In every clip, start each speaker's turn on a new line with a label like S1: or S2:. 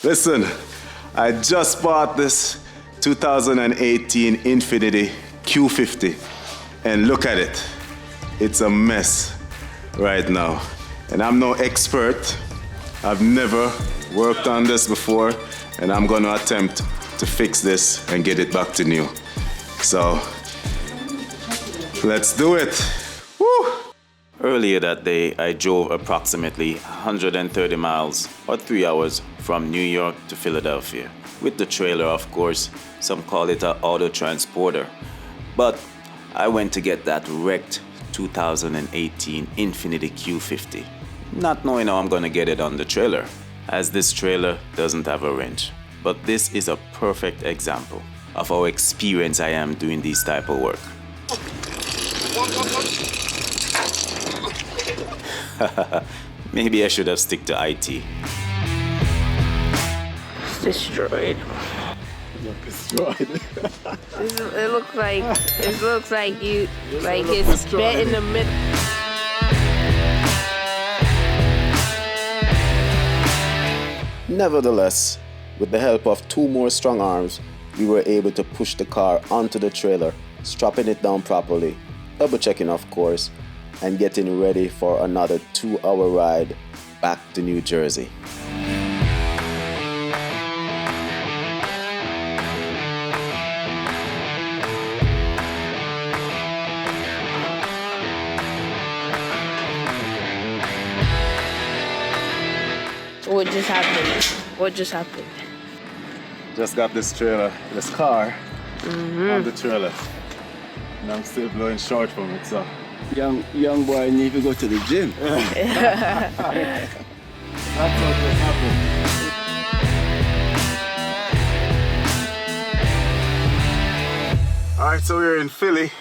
S1: Listen, I just bought this 2018 Infiniti Q50 and look at it. It's a mess right now. And I'm no expert. I've never worked on this before, and I'm gonna attempt to fix this and get it back to new. So, let's do it. Woo! Earlier that day, I drove approximately 130 miles or 3 hours from New York to Philadelphia. With the trailer, of course, some call it an auto transporter. But I went to get that wrecked 2018 Infiniti Q50, not knowing how I'm gonna get it on the trailer, as this trailer doesn't have a wrench. But this is a perfect example of how experienced I am doing this type of work. Maybe I should have stuck to IT.
S2: It's destroyed.
S3: Destroyed.
S2: It looks like it's bent in the middle.
S1: Nevertheless, with the help of 2 more strong arms, we were able to push the car onto the trailer, strapping it down properly, double checking of course, and getting ready for another 2-hour ride back to New Jersey.
S2: What just happened? What just happened?
S1: Just got this car on the trailer, and I'm still blowing short from it, so.
S3: Young boy need to go to the gym.
S1: That's what just happened. Alright, so we're in Philly,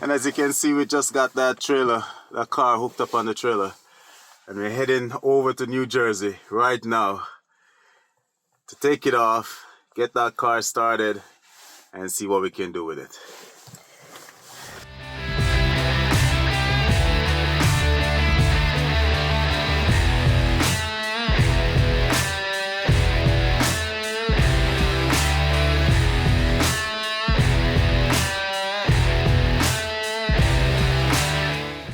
S1: and as you can see, we just got that car hooked up on the trailer, and we're heading over to New Jersey right now to take it off, get that car started, and see what we can do with it.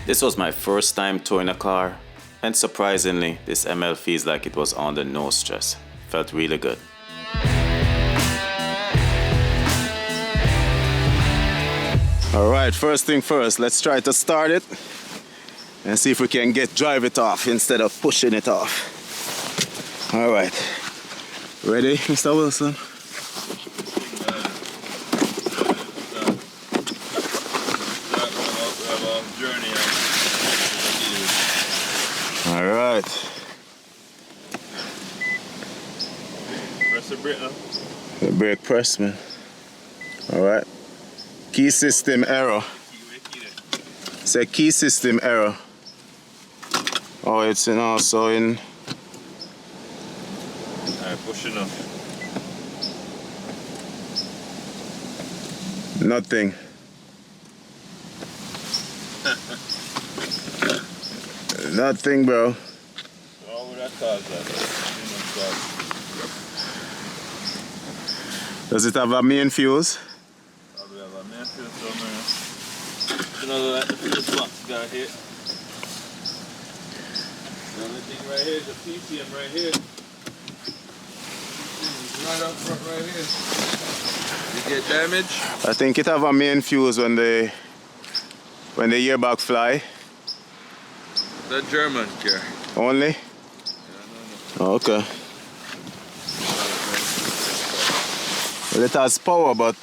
S1: This was my first time towing a car, and surprisingly, this ML feels like it was under no stress. Felt really good. Alright, first thing first, let's try to start it and see if we can drive it off instead of pushing it off. Alright, ready, Mr. Wilson? Alright.
S4: Press the brake now.
S1: The brake press, man. Alright. Key system error. Say key system error. Oh, it's also in.
S4: Alright, push it now.
S1: Nothing. Nothing, bro.
S4: What would that cause that?
S1: Does it have a main fuse?
S4: Probably have a main fuse somewhere. You know, like the fuse box got hit. The only thing right here is the PCM right here. Right up front right here. Did it get damaged?
S1: I think it have a main fuse when the gearbox fly.
S4: The German car.
S1: Only?
S4: Yeah, no.
S1: Oh, okay. Well, it has power, but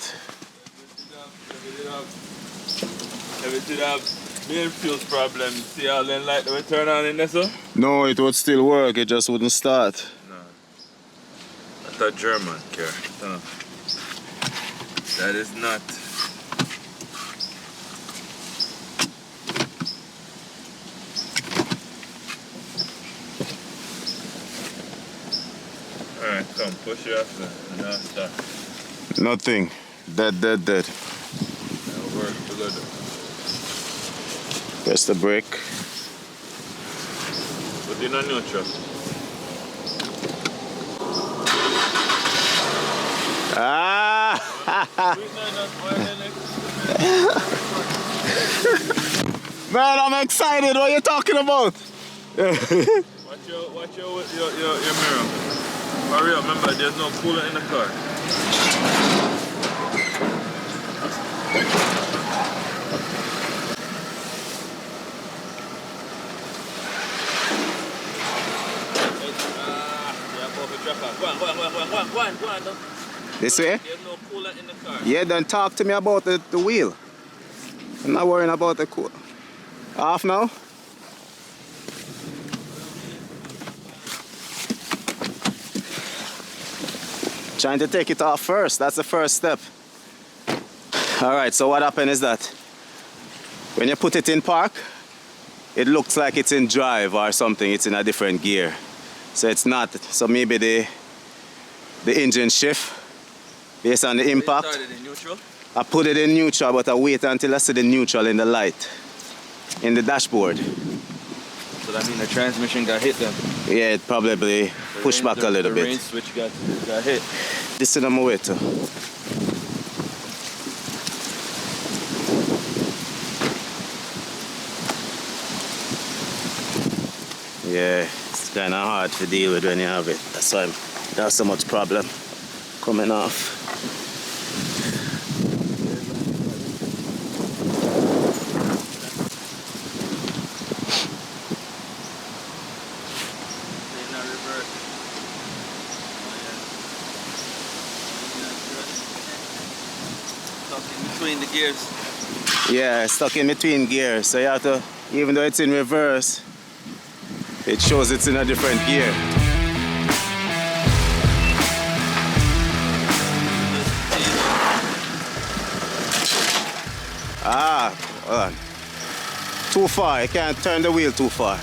S4: If it did have main fuse problem, see how then light will turn on in there, so?
S1: no, it would still work. It just wouldn't start.
S4: No. That's a German car. No. That is not. Alright, come, push it off there. And now start.
S1: Nothing. Dead.
S4: That'll work good.
S1: Press the brake.
S4: Put in a neutral.
S3: Man, I'm excited. What are you talking about?
S4: Watch your mirror. Hurry up, remember there's no coolant in the car. Go on.
S3: This way?
S4: There's no coolant in the car.
S3: Yeah, then talk to me about the wheel. I'm not worrying about the cool. Off now? Trying to take it off first. That's the first step. All right, so what happened is that when you put it in park, it looks like it's in drive or something. It's in a different gear. So it's not. So maybe the engine shift based on the impact.
S4: You started in neutral?
S3: I put it in neutral, but I wait until I see the neutral in the light, in the dashboard.
S4: So that means the transmission got hit then?
S3: Yeah, it probably pushed back a little
S4: the
S3: bit.
S4: range switch got hit.
S3: This is my way too. Yeah, it's kind of hard to deal with when you have it. That's why there's so much problem coming off.
S4: Between the gears.
S3: Yeah, stuck in between gears. So you have to, even though it's in reverse, it shows it's in a different gear. Ah, hold on. Too far. You can't turn the wheel too far.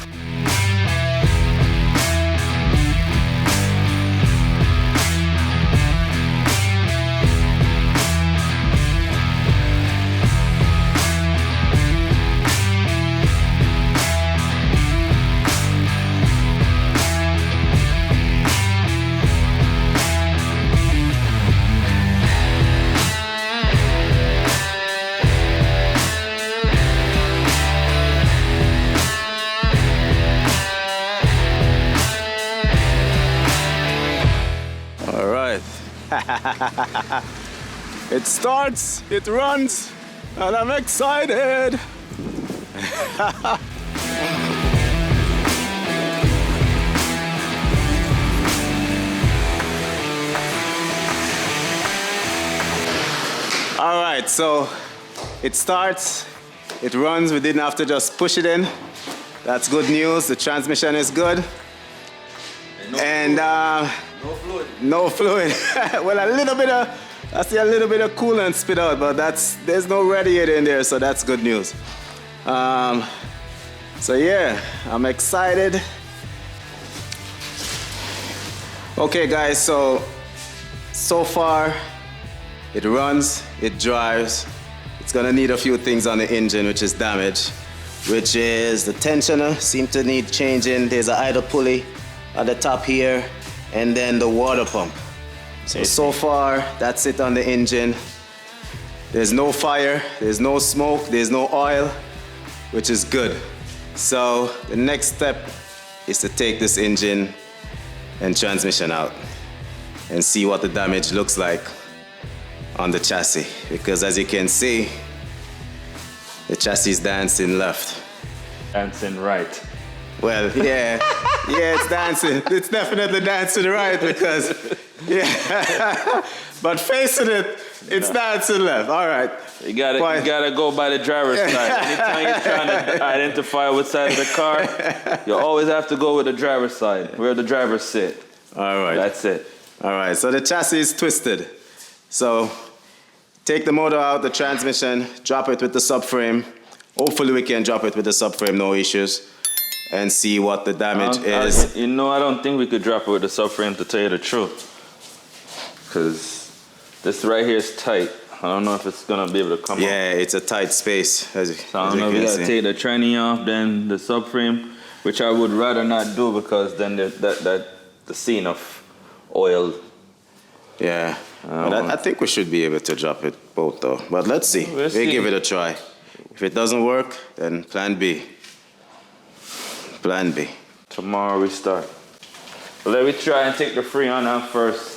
S3: It starts, it runs, and I'm excited. All right, so it starts, it runs. We didn't have to just push it in. That's good news. The transmission is good. And
S4: no fluid.
S3: No fluid. Well, a little bit of, I see a little bit of coolant spit out, but there's no radiator in there, so that's good news. So yeah, I'm excited. Okay guys, so far it runs, it drives. It's gonna need a few things on the engine which is damaged, which is the tensioner seems to need changing. There's an idle pulley at the top here, and then the water pump. So far, that's it on the engine. There's no fire, there's no smoke, there's no oil, which is good. So the next step is to take this engine and transmission out and see what the damage looks like on the chassis. Because as you can see, the chassis is dancing left.
S4: Dancing right.
S3: Well, yeah, yeah, it's dancing. It's definitely dancing right because, yeah. But facing it, it's dancing left. All right.
S4: You gotta go by the driver's side. Anytime you're trying to identify what side of the car, you always have to go with the driver's side, where the driver sit.
S3: All right.
S4: That's it.
S3: All right, so the chassis is twisted. So take the motor out, the transmission, drop it with the subframe. Hopefully we can drop it with the subframe, no issues, and see what the damage is.
S4: I don't think we could drop it with the subframe, to tell you the truth. Because this right here is tight. I don't know if it's gonna be able to come
S3: Yeah, it's a tight space.
S4: So I don't know if we gotta take the tranny off, then the subframe, which I would rather not do because then the scene of oil.
S3: Yeah. But I think we should be able to drop it both though. But let's see.
S4: We'll
S3: We'll
S4: see.
S3: give it a try. If it doesn't work, then plan B. Plan B.
S4: Tomorrow we start. But let me try and take the Freon out first.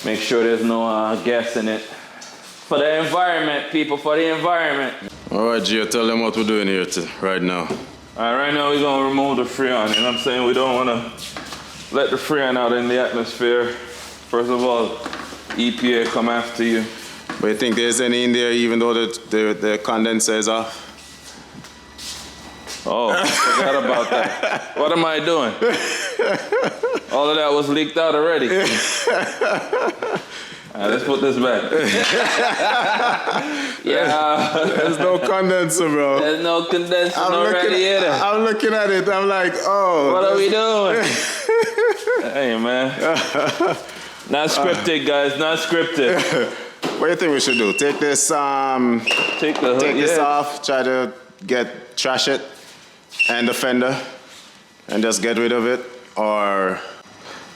S4: Make sure there's no gas in it. For the environment, people, for the environment.
S3: All right, Gio, tell them what we're doing here right now.
S4: All right, right now we're gonna remove the Freon. You know what I'm saying? We don't wanna let the Freon out in the atmosphere. First of all, EPA come after you.
S3: But you think there's any in there even though the condenser is off?
S4: Oh, forgot about that. What am I doing? All of that was leaked out already. All right, let's put this back. Yeah.
S3: There's no condenser, bro.
S4: There's no condenser, no radiator.
S3: I'm looking at it. I'm like, oh.
S4: What are we doing? Hey, man. Not scripted, guys. Not scripted.
S3: What do you think we should do? Take this
S4: Take the hood,
S3: this off, try to trash it and the fender and just get rid of it, or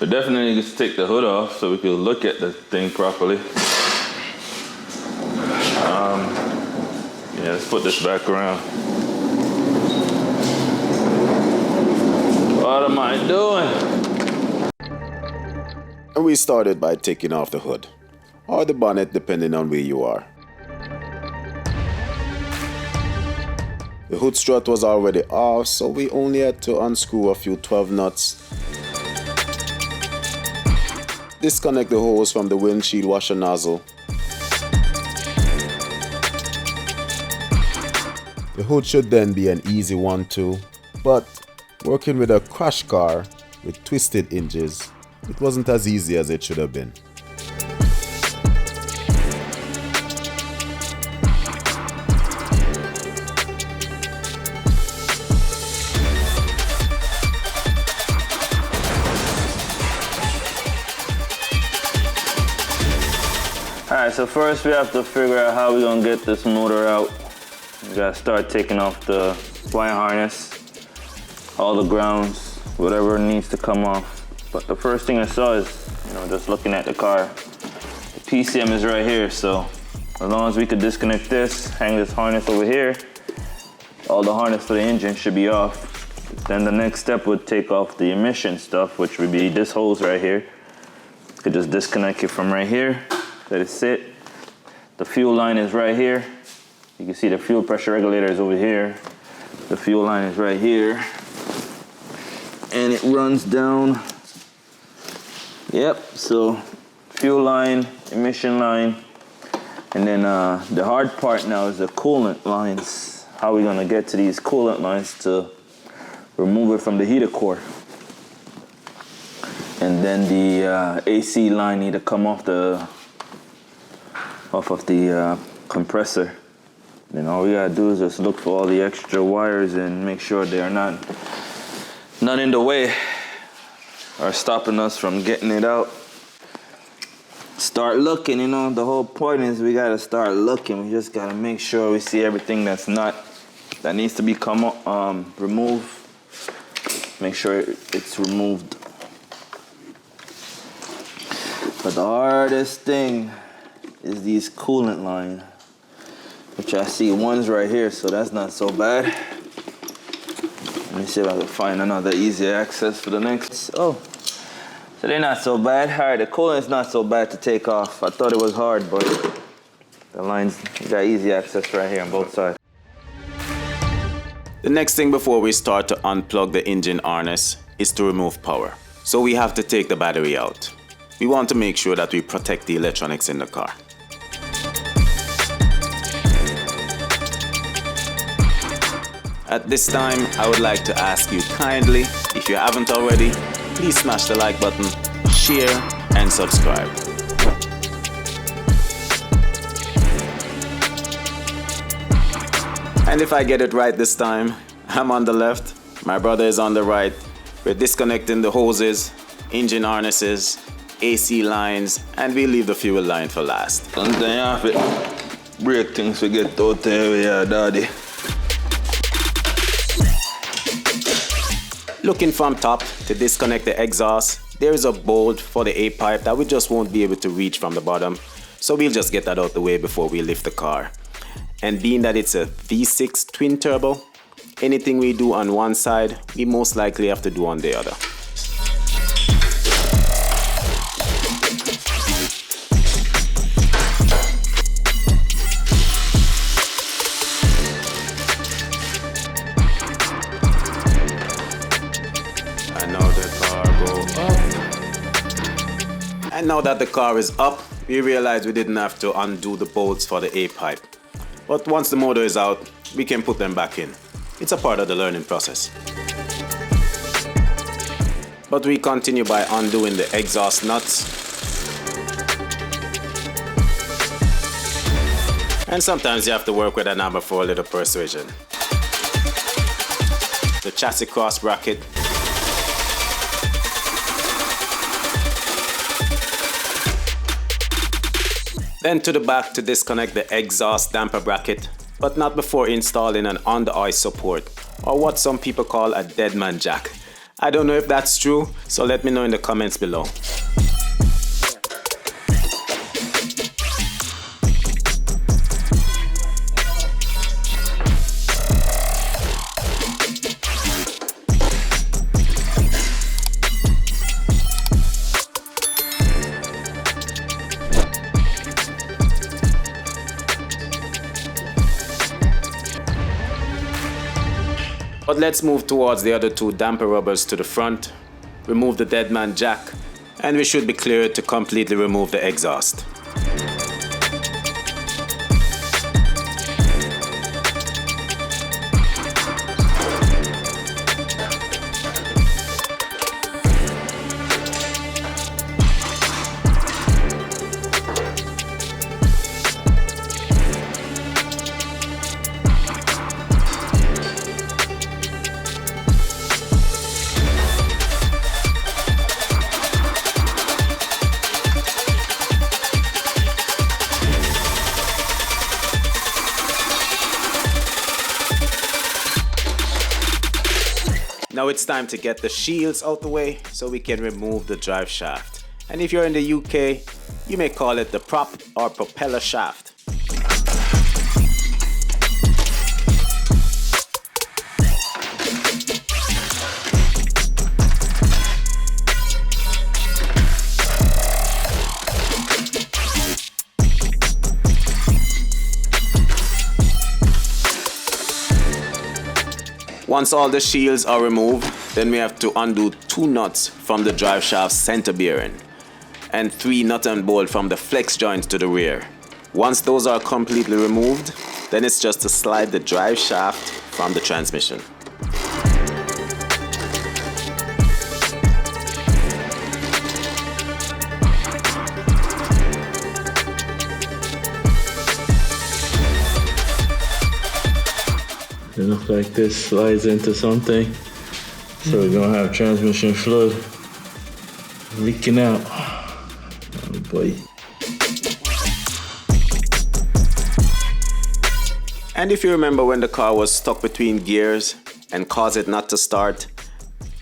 S4: We definitely need to take the hood off so we can look at the thing properly. Yeah, let's put this back around. What am I doing?
S3: And we started by taking off the hood or the bonnet depending on where you are. The hood strut was already off, so we only had to unscrew a few 12 nuts. Disconnect the hose from the windshield washer nozzle. The hood should then be an easy one too, but working with a crash car with twisted hinges, it wasn't as easy as it should have been.
S4: Alright, so first we have to figure out how we're gonna get this motor out. We gotta start taking off the wire harness, all the grounds, whatever needs to come off. But the first thing I saw is, just looking at the car, the PCM is right here, so as long as we could disconnect this, hang this harness over here, all the harness for the engine should be off. Then the next step would take off the emission stuff, which would be this hose right here. You could just disconnect it from right here. Let it sit. The fuel line is right here. You can see the fuel pressure regulator is over here. The fuel line is right here. And it runs down. Yep, so fuel line, emission line. And then the hard part now is the coolant lines. How are we gonna get to these coolant lines to remove it from the heater core? And then the AC line need to come off of the compressor. Then all we gotta do is just look for all the extra wires and make sure they are not in the way or stopping us from getting it out. Start looking, the whole point is we gotta start looking. We just gotta make sure we see everything that needs to be removed. Make sure it's removed. But the hardest thing is these coolant line, which I see one's right here, so that's not so bad. Let me see if I can find another easy access for the next. Oh, so they're not so bad. All right, the coolant's not so bad to take off. I thought it was hard, but the lines, you got easy access right here on both sides.
S1: The next thing before we start to unplug the engine harness is to remove power. So we have to take the battery out. We want to make sure that we protect the electronics in the car. At this time, I would like to ask you kindly, if you haven't already, please smash the like button, share, and subscribe. And if I get it right this time, I'm on the left, my brother is on the right. We're disconnecting the hoses, engine harnesses, AC lines, and we leave the fuel line for last.
S4: Sometimes you have to break things to get out there, yeah, daddy.
S1: Looking from top to disconnect the exhaust, there is a bolt for the A pipe that we just won't be able to reach from the bottom. So we'll just get that out the way before we lift the car. And being that it's a V6 twin turbo, anything we do on one side, we most likely have to do on the other. And now that the car is up, we realized we didn't have to undo the bolts for the A pipe. But once the motor is out, we can put them back in. It's a part of the learning process. But we continue by undoing the exhaust nuts. And sometimes you have to work with an hammer for a little persuasion. The chassis cross bracket. Then to the back to disconnect the exhaust damper bracket, but not before installing an under-eye support, or what some people call a dead man jack. I don't know if that's true, so let me know in the comments below. But let's move towards the other two damper rubbers to the front, remove the dead man jack, and we should be cleared to completely remove the exhaust. Now it's time to get the shields out the way so we can remove the drive shaft. And if you're in the UK, you may call it the prop or propeller shaft. Once all the shields are removed, then we have to undo 2 nuts from the drive shaft center bearing and 3 nut and bolt from the flex joints to the rear. Once those are completely removed, then it's just to slide the drive shaft from the transmission.
S4: It looks like this slides into something. So we're gonna have transmission fluid leaking out. Oh boy.
S1: And if you remember when the car was stuck between gears and caused it not to start,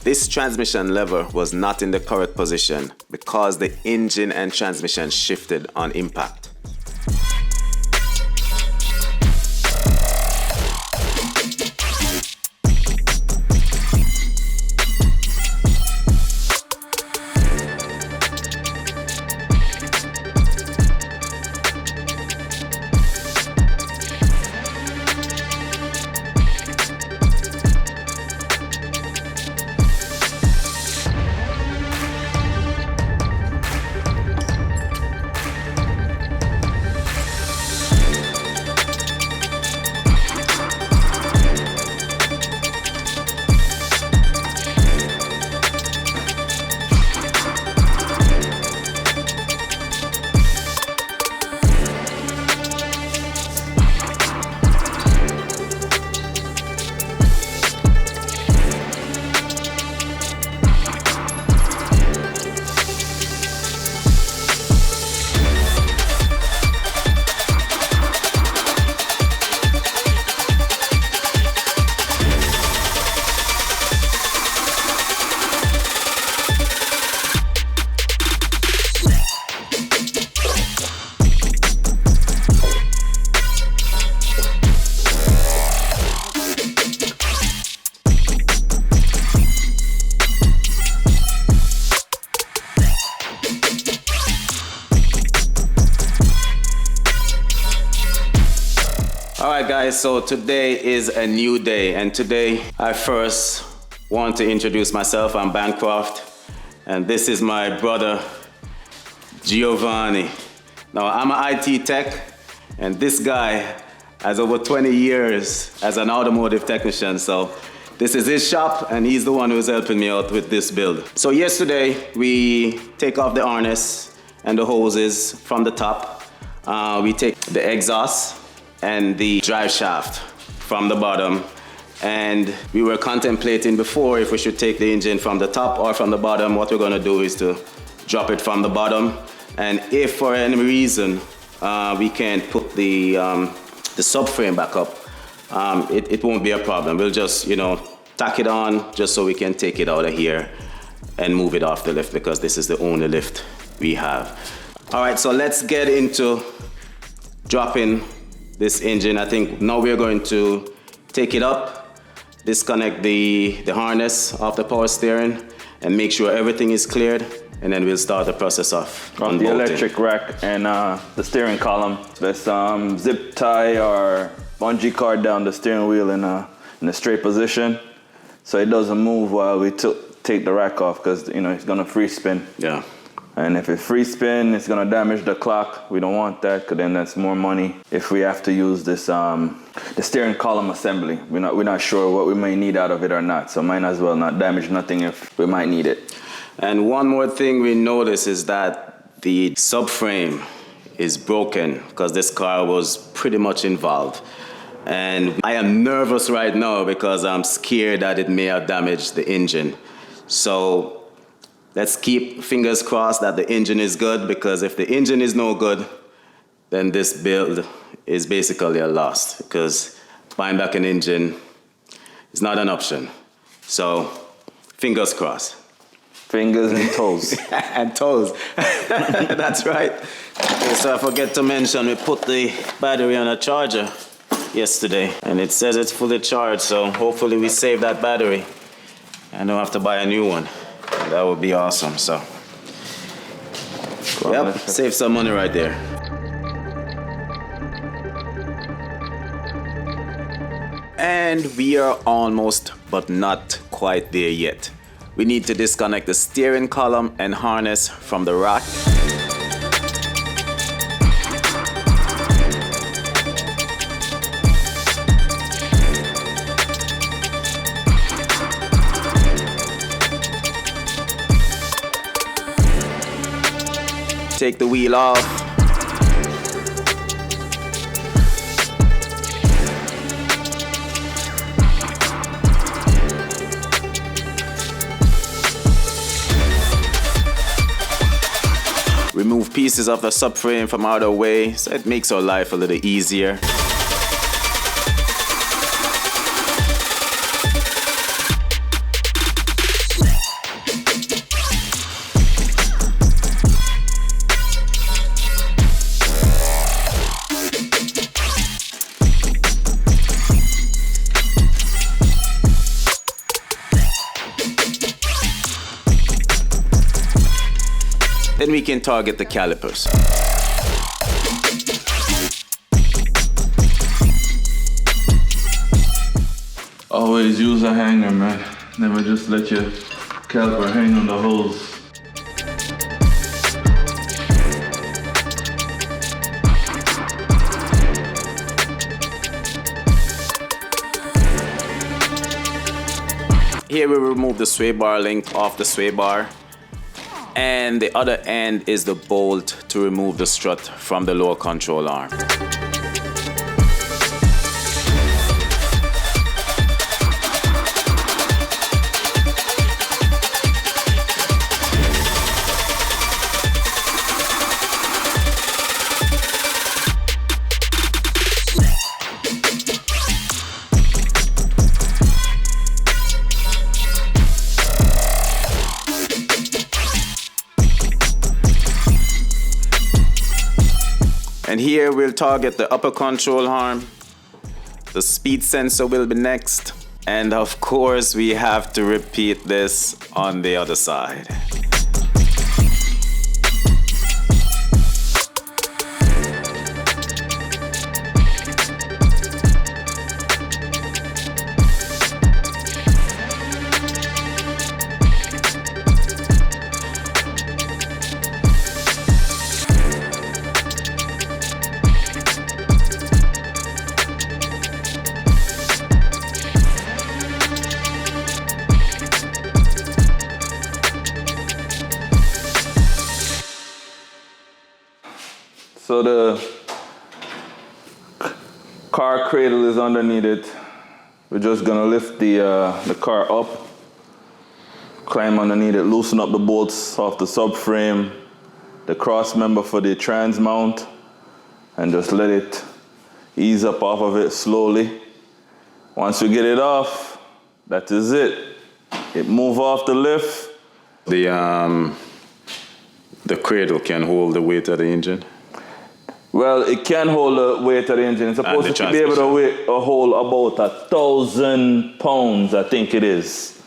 S1: this transmission lever was not in the correct position because the engine and transmission shifted on impact.
S3: All right, guys, so today is a new day, and today I first want to introduce myself. I'm Bancroft, and this is my brother, Giovanni. Now, I'm an IT tech, and this guy has over 20 years as an automotive technician, so this is his shop, and he's the one who's helping me out with this build. So yesterday, we take off the harness and the hoses from the top. We take the exhaust and the drive shaft from the bottom, and we were contemplating before if we should take the engine from the top or from the bottom. What we're gonna do is to drop it from the bottom, and if for any reason we can't put the subframe back up, it won't be a problem. We'll just, tack it on just so we can take it out of here and move it off the lift, because this is the only lift we have. All right, so let's get into dropping this engine. I think now we're going to take it up, disconnect the harness off the power steering, and make sure everything is cleared, and then we'll start the process of unbolting.
S4: The electric rack and the steering column. Let's zip tie or bungee cord down the steering wheel in a straight position, so it doesn't move while we take the rack off, because it's gonna free spin.
S3: Yeah.
S4: And if it free spin, it's gonna damage the clock. We don't want that, because then that's more money if we have to use this the steering column assembly. We're not sure what we may need out of it or not, so might as well not damage nothing if we might need it.
S3: And one more thing we notice is that the subframe is broken, because this car was pretty much involved. And I am nervous right now because I'm scared that it may have damaged the engine. So let's keep fingers crossed that the engine is good, because if the engine is no good, then this build is basically a loss, because buying back an engine is not an option. So fingers crossed.
S4: Fingers and toes.
S3: And toes. That's right. Okay, so I forget to mention, we put the battery on a charger yesterday, and it says it's fully charged, so hopefully we save that battery and don't have to buy a new one. That would be awesome. So, yep, save some money right there. And we are almost, but not quite there yet. We need to disconnect the steering column and harness from the rack. Take the wheel off. Remove pieces of the subframe from out of the way, so it makes our life a little easier. Then we can target the calipers.
S4: Always use a hanger, man. Never just let your caliper hang on the hose.
S3: Here we remove the sway bar link off the sway bar, and the other end is the bolt to remove the strut from the lower control arm. And here we'll target the upper control arm. The speed sensor will be next. And of course, we have to repeat this on the other side.
S4: So the car cradle is underneath it. We're just gonna lift the car up, climb underneath it, loosen up the bolts off the subframe, the cross member for the trans mount, and just let it ease up off of it slowly. Once we get it off, that is it. It move off the lift.
S3: The cradle can hold the weight of the engine.
S4: Well, it can hold the weight of the engine. It's supposed to be able to hold about 1,000 pounds, I think it is.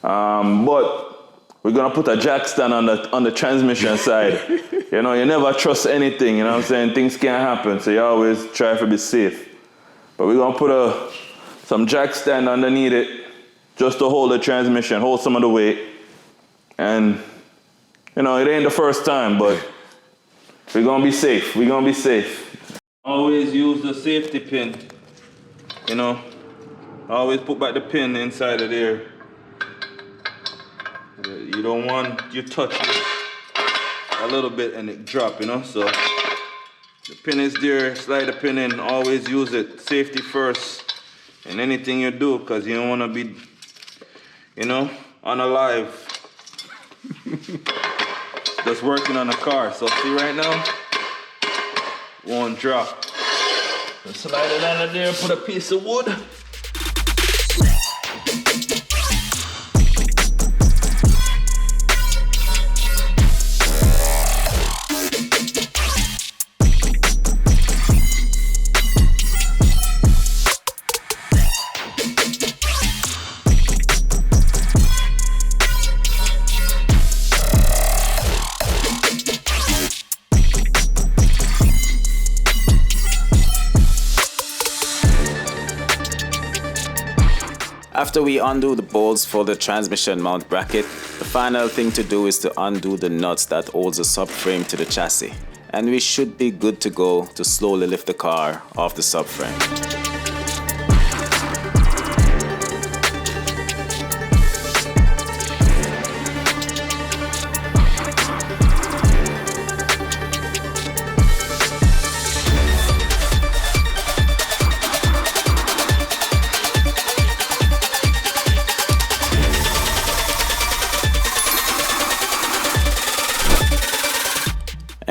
S4: But we're gonna put a jack stand on the transmission side. You know, you never trust anything, you know what I'm saying? Things can happen, so you always try to be safe. But we're gonna put some jack stand underneath it just to hold the transmission, hold some of the weight. And, you know, it ain't the first time, but we're gonna be safe. We're gonna be safe. Always use the safety pin, you know. Always put back the pin inside of there. You don't want you touch it a little bit and it drop, you know. So the pin is there, slide the pin in, always use it. Safety first in anything you do, because you don't want to be, you know, unalive. Just working on a car. So see right now, won't drop. Just slide it under there, put a piece of wood.
S1: After we undo the bolts for the transmission mount bracket, the final thing to do is to undo the nuts that holds the subframe to the chassis. And we should be good to go to slowly lift the car off the subframe.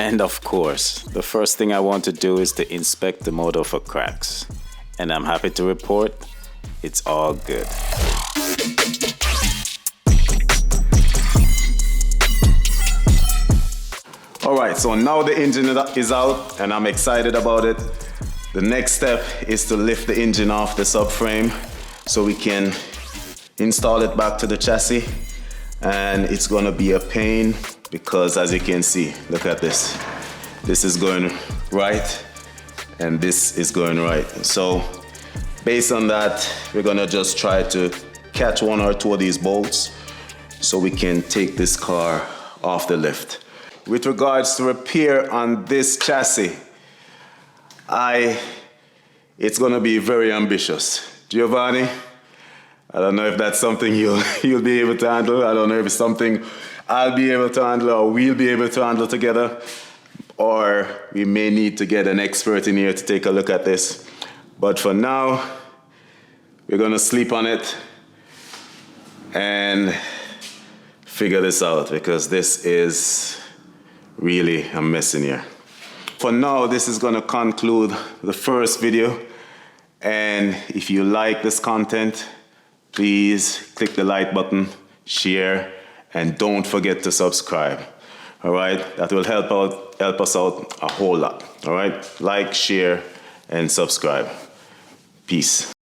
S1: And of course, the first thing I want to do is to inspect the motor for cracks. And I'm happy to report, it's all good.
S3: Alright, so now the engine is out and I'm excited about it. The next step is to lift the engine off the subframe so we can install it back to the chassis. And it's gonna be a pain because, as you can see, look at this. This is going right and this is going right. So based on that, we're gonna just try to catch one or two of these bolts so we can take this car off the lift. With regards to repair on this chassis, it's gonna be very ambitious. Giovanni, I don't know if that's something you'll be able to handle. I don't know if it's something I'll be able to handle or we'll be able to handle together. Or we may need to get an expert in here to take a look at this. But for now, we're gonna sleep on it and figure this out because this is really a mess in here. For now, this is gonna conclude the first video. And if you like this content, please click the like button, share, and don't forget to subscribe. All right, that will help us out a whole lot. All right, like, share, and subscribe. Peace.